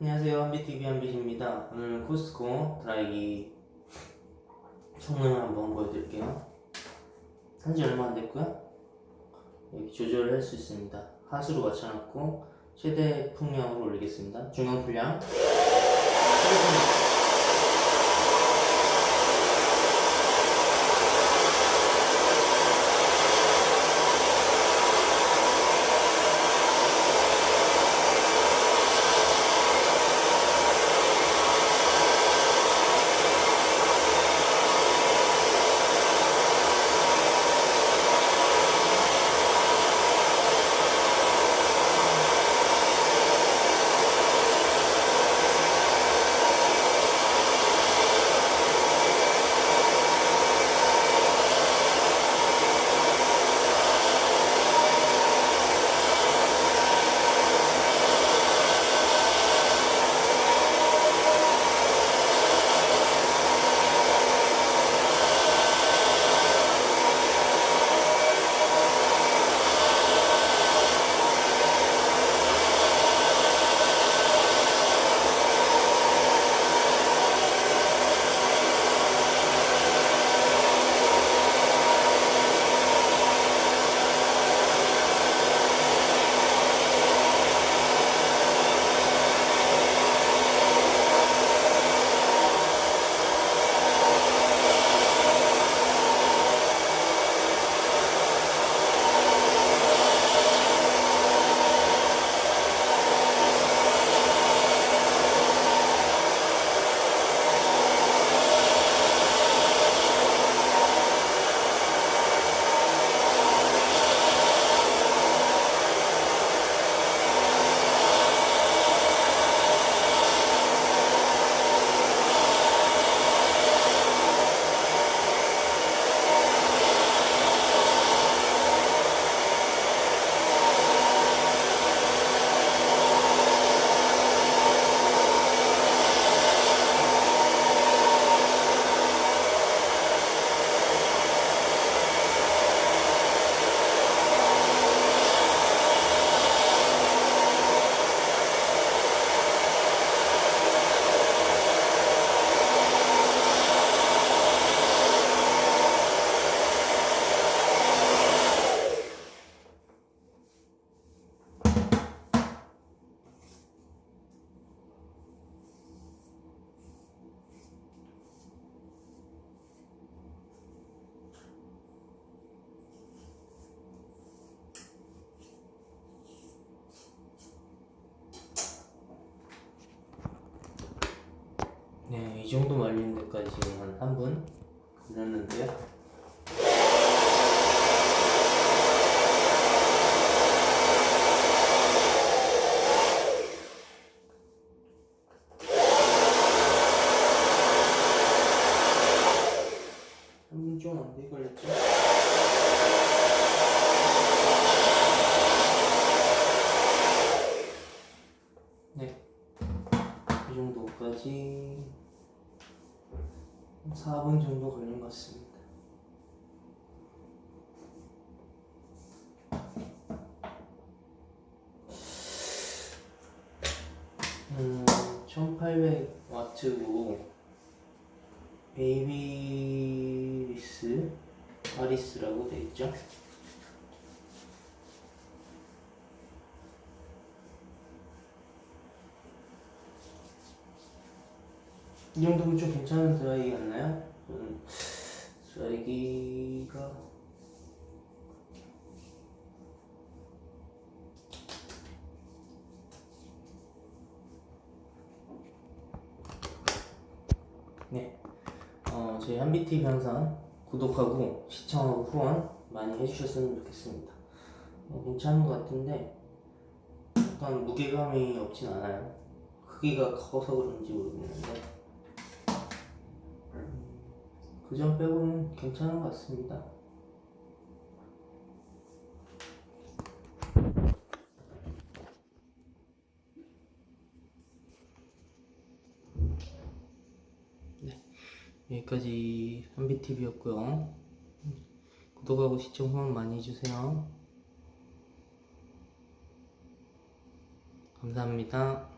안녕하세요, 한비TV 한빛입니다. 오늘 코스코 드라이기 성능을 한번 보여드릴게요. 한지 얼마 안 됐고요. 여기 조절을 할 수 있습니다. 하수로 맞춰놓고 최대 풍량으로 올리겠습니다. 중간 풍량, 최대 풍량. 네, 이 정도 말리는 데까지 지금 한 3분 걸렸는데요. 한 분 좀 안 되게 걸렸죠? 네, 이 정도까지 4분 정도 걸린 것 같습니다. 음, 1800W고 베이비리스 아리스라고 되어 있죠. 이 정도면 좀 괜찮은 드라이기 같나요? 드라이기가 네, 저희 한비TV 항상 구독하고 시청하고 후원 많이 해주셨으면 좋겠습니다. 괜찮은 것 같은데 약간 무게감이 없진 않아요. 크기가 커서 그런지 모르겠는데 그 점 빼고는 괜찮은 것 같습니다. 네, 여기까지 한비TV였고요. 구독하고 시청 후원 많이 해주세요. 감사합니다.